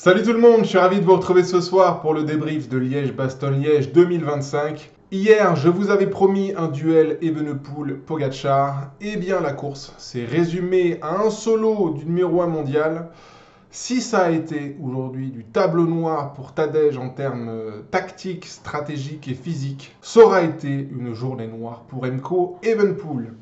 Salut tout le monde, je suis ravi de vous retrouver ce soir pour le débrief de Liège-Bastogne-Liège 2025. Hier, je vous avais promis un duel Evenepoel-Pogačar. Eh bien, la course s'est résumée à un solo du numéro 1 mondial. Si ça a été aujourd'hui du tableau noir pour Tadej en termes tactiques, stratégiques et physiques, ça aura été une journée noire pour Remco Evenepoel.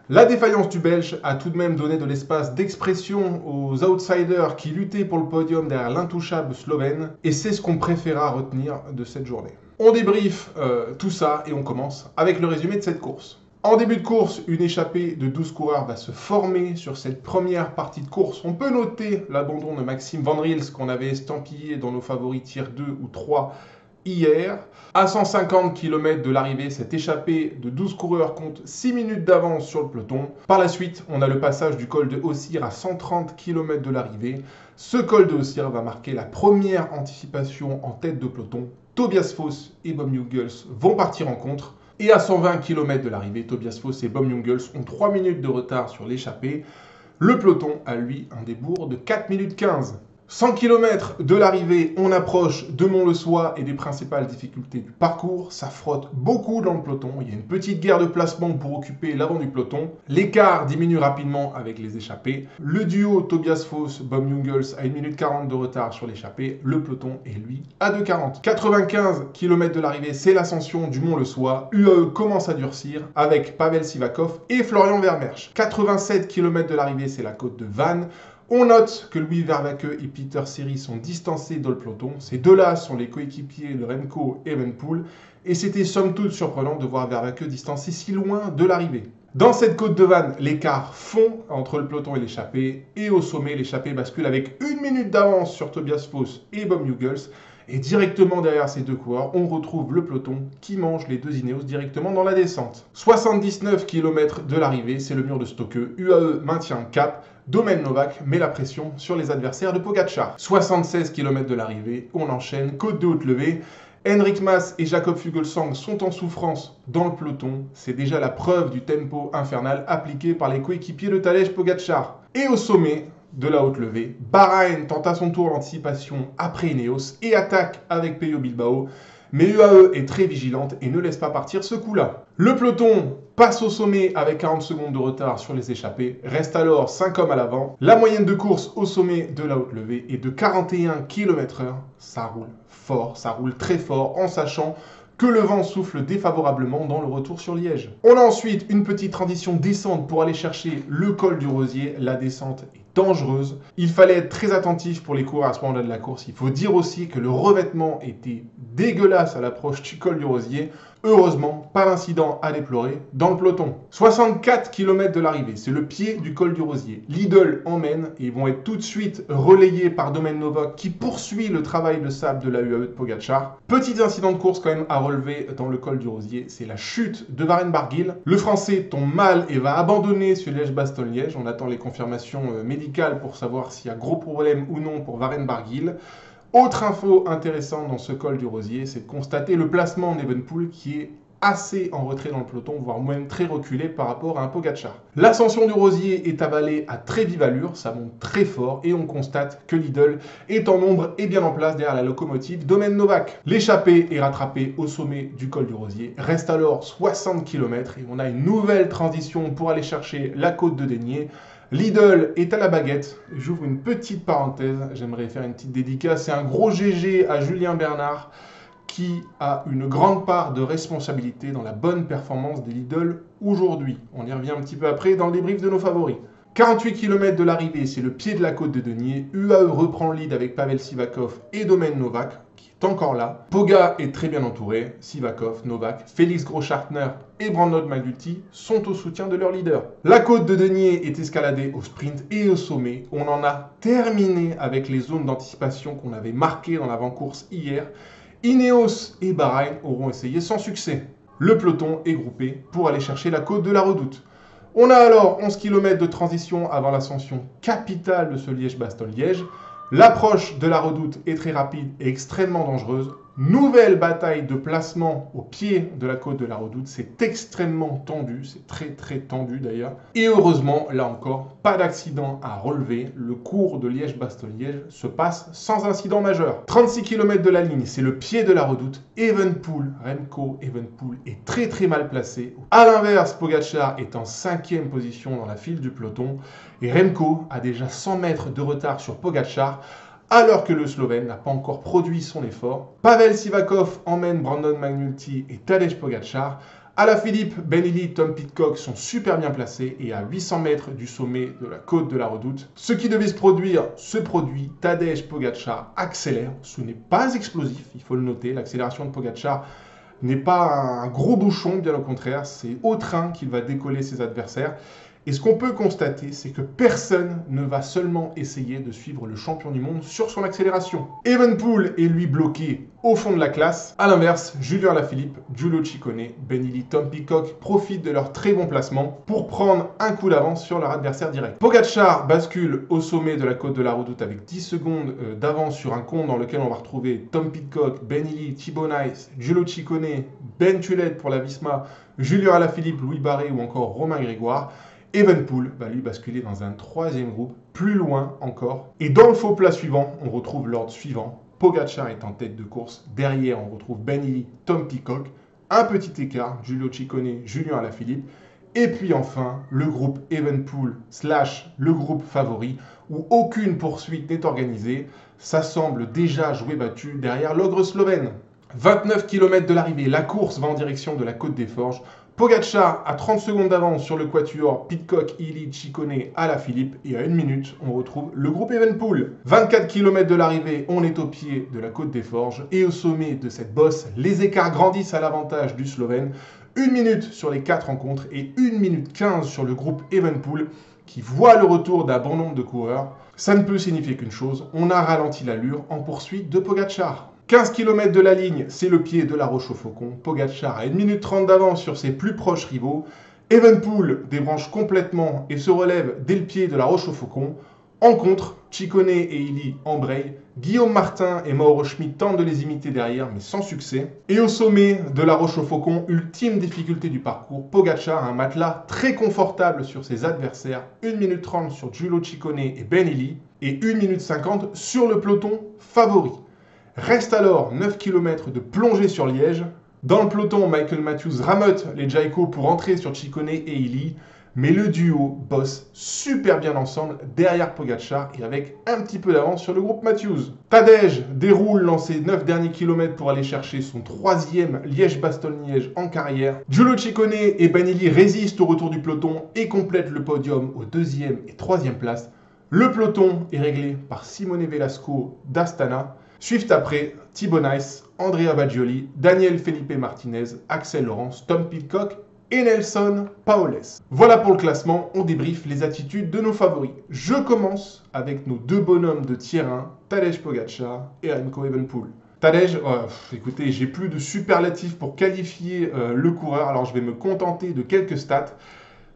La défaillance du Belge a tout de même donné de l'espace d'expression aux outsiders qui luttaient pour le podium derrière l'intouchable Slovène, et c'est ce qu'on préféra retenir de cette journée. On débriefe tout ça et on commence avec le résumé de cette course. En début de course, une échappée de 12 coureurs va se former sur cette première partie de course. On peut noter l'abandon de Maxime Van Riels qu'on avait estampillé dans nos favoris tiers 2 ou 3 hier. À 150 km de l'arrivée, cette échappée de 12 coureurs compte 6 minutes d'avance sur le peloton. Par la suite, on a le passage du col de Ossir à 130 km de l'arrivée. Ce col de Ossir va marquer la première anticipation en tête de peloton. Tobias Foss et Bob Jungels vont partir en contre. Et à 120 km de l'arrivée, Tobias Foss et Bob Jungels ont 3 minutes de retard sur l'échappée. Le peloton a lui un débours de 4 minutes 15. 100 km de l'arrivée, on approche de Mont-le-Soie et des principales difficultés du parcours. Ça frotte beaucoup dans le peloton. Il y a une petite guerre de placement pour occuper l'avant du peloton. L'écart diminue rapidement avec les échappées. Le duo Tobias Foss, Bob Jungels a 1 minute 40 de retard sur l'échappée. Le peloton est lui à 2,40. 95 km de l'arrivée, c'est l'ascension du Mont-le-Soie. UAE commence à durcir avec Pavel Sivakov et Florian Vermeersch. 87 km de l'arrivée, c'est la côte de Vannes. On note que Louis Vervaeke et Peter Seri sont distancés dans le peloton. Ces deux-là sont les coéquipiers de Remco Evenepoel. Et c'était somme toute surprenant de voir Vervaeke distancé si loin de l'arrivée. Dans cette côte de Vannes, l'écart fond entre le peloton et l'échappée. Et au sommet, l'échappée bascule avec 1 minute d'avance sur Tobias Foss et Bob Jungels. Et directement derrière ces deux coureurs, on retrouve le peloton qui mange les deux Ineos directement dans la descente. 79 km de l'arrivée, c'est le mur de Stokke. UAE maintient le cap. Domen Novak met la pression sur les adversaires de Pogačar. 76 km de l'arrivée, on enchaîne, côte de haute levée. Henrik Mas et Jakob Fuglsang sont en souffrance dans le peloton. C'est déjà la preuve du tempo infernal appliqué par les coéquipiers de Tadej Pogačar. Et au sommet de la haute levée, Bahreïn tente à son tour l'anticipation après Ineos et attaque avec Pello Bilbao. Mais UAE est très vigilante et ne laisse pas partir ce coup-là. Le peloton passe au sommet avec 40 secondes de retard sur les échappées. Reste alors 5 hommes à l'avant. La moyenne de course au sommet de la haute levée est de 41 km/h. Ça roule fort, ça roule très fort en sachant que le vent souffle défavorablement dans le retour sur Liège. On a ensuite une petite transition descente pour aller chercher le col du Rosier. La descente est dangereuse. Il fallait être très attentif pour les coureurs à ce moment-là de la course. Il faut dire aussi que le revêtement était dégueulasse à l'approche du col du Rosier. Heureusement, pas d'incident à déplorer dans le peloton. 64 km de l'arrivée, c'est le pied du col du Rosier. Lidl emmène et vont être tout de suite relayés par Domen Novak qui poursuit le travail de sable de la UAE de Pogačar. Petit incident de course quand même à relever dans le col du Rosier, c'est la chute de Warren Barguil. Le Français tombe mal et va abandonner sur Liège-Bastogne-Liège. On attend les confirmations médicales pour savoir s'il y a gros problème ou non pour Warren Barguil. Autre info intéressante dans ce col du Rosier, c'est de constater le placement d'Evenepoel qui est assez en retrait dans le peloton, voire même très reculé par rapport à un Pogačar. L'ascension du Rosier est avalée à très vive allure, ça monte très fort et on constate que Lidl est en nombre et bien en place derrière la locomotive Domen Novak. L'échappée est rattrapée au sommet du col du Rosier, reste alors 60 km et on a une nouvelle transition pour aller chercher la côte de Daigné. Lidl est à la baguette. J'ouvre une petite parenthèse, j'aimerais faire une petite dédicace. C'est un gros GG à Julien Bernard qui a une grande part de responsabilité dans la bonne performance des Lidl aujourd'hui. On y revient un petit peu après dans le débrief de nos favoris. 48 km de l'arrivée, c'est le pied de la côte de Daigné. UAE reprend le lead avec Pavel Sivakov et Domen Novak qui est encore là. Poga est très bien entouré. Sivakov, Novak, Félix Groschartner et Brandon McNulty sont au soutien de leur leader. La côte de Daigné est escaladée au sprint et au sommet. On en a terminé avec les zones d'anticipation qu'on avait marquées dans l'avant-course hier. Ineos et Bahreïn auront essayé sans succès. Le peloton est groupé pour aller chercher la côte de la Redoute. On a alors 11 km de transition avant l'ascension capitale de ce Liège-Bastogne-Liège. L'approche de la Redoute est très rapide et extrêmement dangereuse. Nouvelle bataille de placement au pied de la côte de la Redoute. C'est extrêmement tendu, c'est très tendu d'ailleurs. Et heureusement, là encore, pas d'accident à relever. Le cours de Liège-Bastogne-Liège se passe sans incident majeur. 36 km de la ligne, c'est le pied de la Redoute. Evenepoel, Remco Evenepoel est très mal placé. À l'inverse, Pogačar est en 5e position dans la file du peloton. Et Remco a déjà 100 mètres de retard sur Pogačar, alors que le Slovène n'a pas encore produit son effort. Pavel Sivakov emmène Brandon McNulty et Tadej Pogačar. Alaphilippe, Ben-Ili, Tom Pidcock sont super bien placés et à 800 mètres du sommet de la côte de la Redoute. Ce qui devait se produire se produit. Tadej Pogačar accélère. Ce n'est pas explosif, il faut le noter. L'accélération de Pogačar n'est pas un gros bouchon, bien au contraire. C'est au train qu'il va décoller ses adversaires. Et ce qu'on peut constater, c'est que personne ne va seulement essayer de suivre le champion du monde sur son accélération. Evenepoel est lui bloqué au fond de la classe. A l'inverse, Julien Alaphilippe, Giulio Ciccone, Ben-Ili, Tom Pidcock profitent de leur très bon placement pour prendre un coup d'avance sur leur adversaire direct. Pogačar bascule au sommet de la côte de la Redoute avec 10 secondes d'avance sur un compte dans lequel on va retrouver Tom Pidcock, Ben-Ili, Thibaut Nice, Giulio Ciccone, Ben Tullett pour la Visma, Julien Alaphilippe, Louis Barré ou encore Romain Grégoire. Evenepoel va lui basculer dans un 3e groupe, plus loin encore. Et dans le faux plat suivant, on retrouve l'ordre suivant. Pogačar est en tête de course. Derrière, on retrouve Ben-Ili, Tom Pidcock. Un petit écart, Giulio Ciccone, Julien Alaphilippe. Et puis enfin, le groupe Evenepoel / le groupe favori, où aucune poursuite n'est organisée. Ça semble déjà jouer battu derrière l'ogre slovène. 29 km de l'arrivée, la course va en direction de la Côte des Forges. Pogačar a 30 secondes d'avance sur le quatuor Pidcock, Ili, Ciccone, Alaphilippe. Et à 1 minute, on retrouve le groupe Evenepoel. 24 km de l'arrivée, on est au pied de la Côte des Forges. Et au sommet de cette bosse, les écarts grandissent à l'avantage du Slovène. 1 minute sur les 4 rencontres et 1 minute 15 sur le groupe Evenepoel qui voit le retour d'un bon nombre de coureurs. Ça ne peut signifier qu'une chose, on a ralenti l'allure en poursuite de Pogačar. 15 km de la ligne, c'est le pied de la Roche-aux-Faucons. Pogačar a 1 minute 30 d'avance sur ses plus proches rivaux. Evenepoel débranche complètement et se relève dès le pied de la Roche-aux-Faucons. En contre, Ciccone et Ili embrayent. Guillaume Martin et Mauro Schmid tentent de les imiter derrière, mais sans succès. Et au sommet de la Roche-aux-Faucons, ultime difficulté du parcours, Pogačar a un matelas très confortable sur ses adversaires. 1 minute 30 sur Giulio Ciccone et Ben-Ili. Et 1 minute 50 sur le peloton favori. Reste alors 9 km de plongée sur Liège. Dans le peloton, Michael Matthews ramote les Jayco pour entrer sur Ciccone et Ili. Mais le duo bosse super bien ensemble derrière Pogačar et avec un petit peu d'avance sur le groupe Matthews. Tadej déroule dans ses 9 derniers kilomètres pour aller chercher son 3e Liège-Bastogne-Liège en carrière. Giulio Ciccone et Ben-Ili résistent au retour du peloton et complètent le podium aux 2e et 3e places. Le peloton est réglé par Simone Velasco d'Astana. Suivent après Thibaut Nice, Andrea Baggioli, Daniel Felipe Martinez, Axel Laurence, Tom Pidcock et Nelson Paoles. Voilà pour le classement, on débriefe les attitudes de nos favoris. Je commence avec nos 2 bonhommes de tier 1, Tadej Pogačar et Remco Evenepoel. Tadej, écoutez, j'ai plus de superlatifs pour qualifier le coureur, alors je vais me contenter de quelques stats.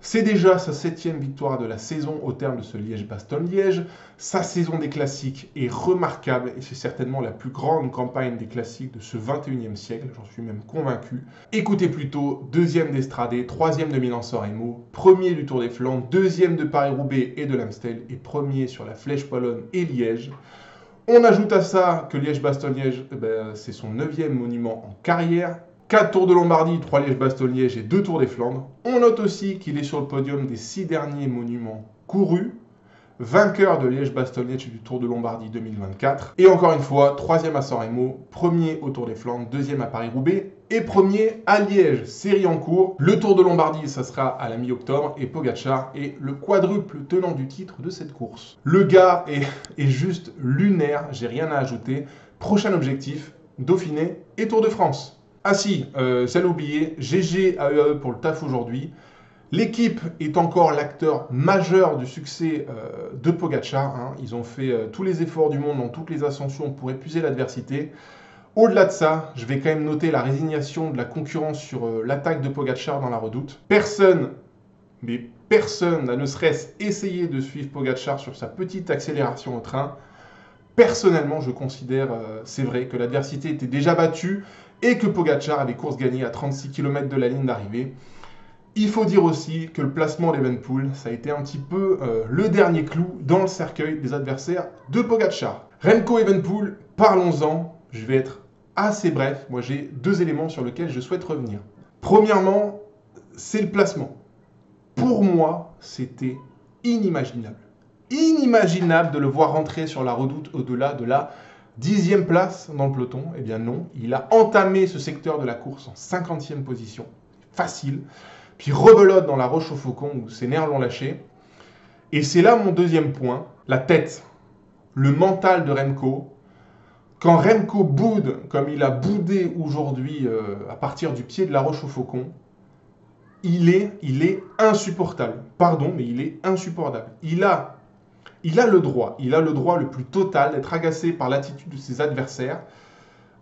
C'est déjà sa 7e victoire de la saison au terme de ce Liège-Bastogne-Liège. Sa saison des classiques est remarquable et c'est certainement la plus grande campagne des classiques de ce 21e siècle, j'en suis même convaincu. Écoutez plutôt, 2e d'Estradé, 3e de Milan-San Remo, 1er du Tour des Flandres, 2e de Paris-Roubaix et de l'Amstel et 1er sur la Flèche Wallonne et Liège. On ajoute à ça que Liège-Bastogne-Liège, c'est son 9e monument en carrière. 4 Tours de Lombardie, 3 Liège-Bastogne-Liège et 2 Tours des Flandres. On note aussi qu'il est sur le podium des 6 derniers monuments courus. Vainqueur de Liège-Bastogne-Liège et du Tour de Lombardie 2024. Et encore une fois, 3e à San Remo, 1er au Tour des Flandres, 2e à Paris-Roubaix et 1er à Liège. Série en cours. Le Tour de Lombardie, ça sera à la mi-octobre et Pogačar est le quadruple tenant du titre de cette course. Le gars est juste lunaire, j'ai rien à ajouter. Prochain objectif, Dauphiné et Tour de France. Ah si, j'allais oublier, GG AEE pour le taf aujourd'hui. L'équipe est encore l'acteur majeur du succès de Pogačar. Hein. Ils ont fait tous les efforts du monde dans toutes les ascensions pour épuiser l'adversité. Au-delà de ça, je vais quand même noter la résignation de la concurrence sur l'attaque de Pogačar dans la Redoute. Personne, mais personne n'a ne serait-ce essayé de suivre Pogačar sur sa petite accélération au train. personnellement, je considère, c'est vrai, que l'adversité était déjà battue et que Pogačar avait course gagnée à 36 km de la ligne d'arrivée. Il faut dire aussi que le placement d'Evenepoel, ça a été un petit peu le dernier clou dans le cercueil des adversaires de Pogačar. Remco Evenepoel, parlons-en. Je vais être assez bref. Moi, j'ai deux éléments sur lesquels je souhaite revenir. Premièrement, c'est le placement. Pour moi, c'était inimaginable. Inimaginable de le voir rentrer sur la redoute au-delà de la 10e place dans le peloton. Eh bien non, il a entamé ce secteur de la course en 50e position. Facile. Puis rebelote dans la roche au faucon où ses nerfs l'ont lâché. Et c'est là mon deuxième point, la tête, le mental de Remco. Quand Remco boude, comme il a boudé aujourd'hui à partir du pied de la roche au faucon, il est insupportable. Pardon, mais il est insupportable. Il a le droit le plus total d'être agacé par l'attitude de ses adversaires,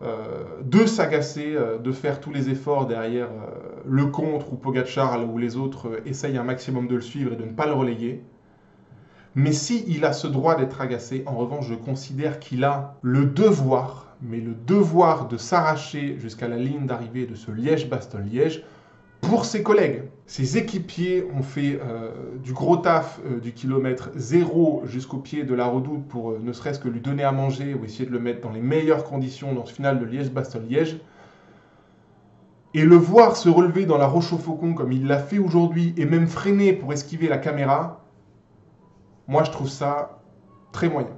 de s'agacer, de faire tous les efforts derrière le contre ou Pogačar où les autres essayent un maximum de le suivre et de ne pas le relayer. Mais s'il a ce droit d'être agacé, en revanche, je considère qu'il a le devoir, mais le devoir de s'arracher jusqu'à la ligne d'arrivée de ce Liège-Bastogne-Liège pour ses collègues. Ses équipiers ont fait du gros taf du kilomètre 0 jusqu'au pied de la redoute pour ne serait-ce que lui donner à manger ou essayer de le mettre dans les meilleures conditions dans ce final de Liège-Bastogne-Liège. Et le voir se relever dans la roche au faucon comme il l'a fait aujourd'hui et même freiner pour esquiver la caméra, moi je trouve ça très moyen.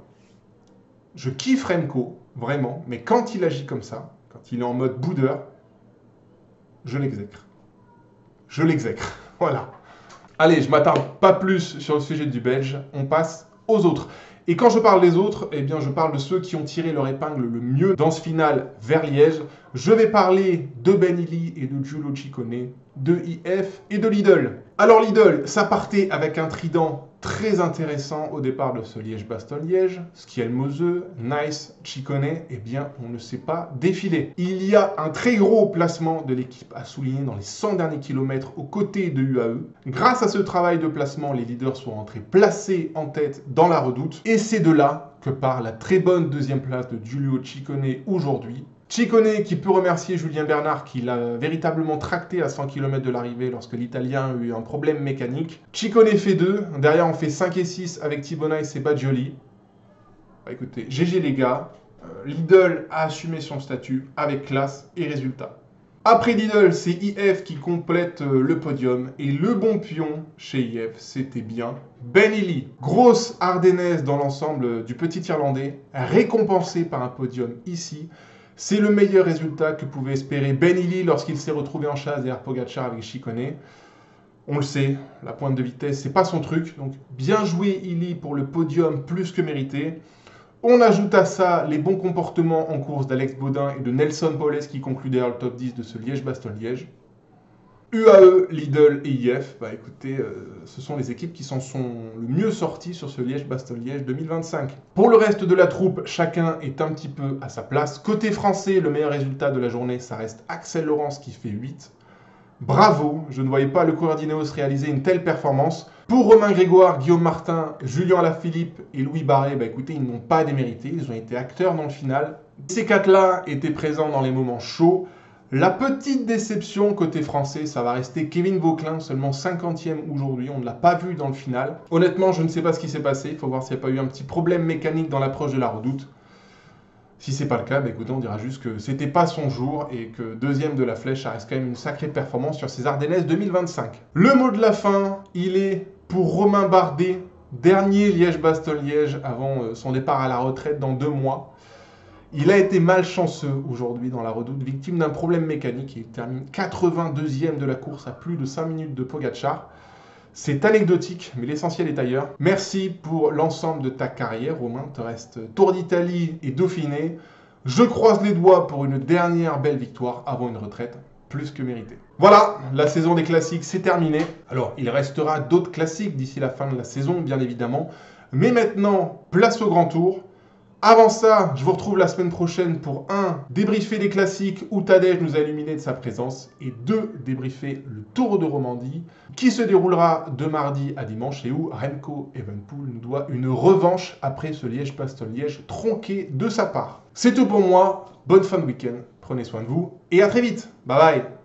Je kiffe Remco, vraiment, mais quand il agit comme ça, quand il est en mode boudeur, je l'exècre. Je l'exècre, voilà. Allez, je ne m'attarde pas plus sur le sujet du Belge, on passe aux autres. Et quand je parle des autres, eh bien je parle de ceux qui ont tiré leur épingle le mieux dans ce final vers Liège. Je vais parler de Ben Illy et de Giulio Ciccone, de IF et de Lidl. Alors Lidl, ça partait avec un trident très intéressant au départ de ce Liège-Bastogne-Liège. Schielmose, Nice, Ciccone, eh bien on ne s'est pas défilé. Il y a un très gros placement de l'équipe à souligner dans les 100 derniers kilomètres aux côtés de UAE. Grâce à ce travail de placement, les leaders sont rentrés placés en tête dans la redoute. Et c'est de là que part la très bonne deuxième place de Giulio Ciccone aujourd'hui. Ciccone qui peut remercier Julien Bernard qui l'a véritablement tracté à 100 km de l'arrivée lorsque l'Italien a eu un problème mécanique. Ciccone fait 2, derrière on fait 5 et 6 avec Thibaut Nice et Badjoli. Bah, écoutez, GG les gars, Lidl a assumé son statut avec classe et résultat. Après Lidl, c'est IF qui complète le podium et le bon pion chez IF, c'était bien Ben Illy. Grosse ardennaise dans l'ensemble du petit Irlandais, récompensé par un podium ici. C'est le meilleur résultat que pouvait espérer Ben Illy lorsqu'il s'est retrouvé en chasse derrière Pogačar avec Ciccone. On le sait, la pointe de vitesse, c'est pas son truc. Donc bien joué Illy pour le podium plus que mérité. On ajoute à ça les bons comportements en course d'Alex Baudin et de Nelson Powless qui conclut derrière le top 10 de ce Liège-Bastogne-Liège. UAE, Lidl et IF, bah écoutez, ce sont les équipes qui s'en sont le mieux sorties sur ce Liège-Bastogne-Liège 2025. Pour le reste de la troupe, chacun est un petit peu à sa place. Côté français, le meilleur résultat de la journée, ça reste Axel Laurence qui fait 8. Bravo, je ne voyais pas le coureur d'Ineos réaliser une telle performance. Pour Romain Grégoire, Guillaume Martin, Julien Alaphilippe et Louis Barré, bah écoutez, ils n'ont pas démérité, ils ont été acteurs dans le final. Ces quatre-là étaient présents dans les moments chauds. La petite déception côté français, ça va rester Kevin Vauquelin, seulement 50e aujourd'hui, on ne l'a pas vu dans le final. Honnêtement, je ne sais pas ce qui s'est passé, il faut voir s'il n'y a pas eu un petit problème mécanique dans l'approche de la redoute. Si c'est pas le cas, bah écoutez, on dira juste que c'était pas son jour et que deuxième de la flèche, ça reste quand même une sacrée performance sur ces Ardennaises 2025. Le mot de la fin, il est pour Romain Bardet, dernier Liège-Bastogne-Liège avant son départ à la retraite dans 2 mois. Il a été malchanceux aujourd'hui dans la redoute, victime d'un problème mécanique. Il termine 82e de la course à plus de 5 minutes de Pogačar. C'est anecdotique, mais l'essentiel est ailleurs. Merci pour l'ensemble de ta carrière, Romain. Il te reste Tour d'Italie et Dauphiné. Je croise les doigts pour une dernière belle victoire avant une retraite plus que méritée. Voilà, la saison des classiques, c'est terminé. Alors, il restera d'autres classiques d'ici la fin de la saison, bien évidemment. Mais maintenant, place au Grand Tour. Avant ça, je vous retrouve la semaine prochaine pour 1. Débriefer les classiques où Tadej nous a illuminé de sa présence et 2. Débriefer le Tour de Romandie qui se déroulera de mardi à dimanche et où Remco Evenepoel nous doit une revanche après ce Liège-Bastogne-Liège tronqué de sa part. C'est tout pour moi, bonne fin de week-end, prenez soin de vous et à très vite, bye bye.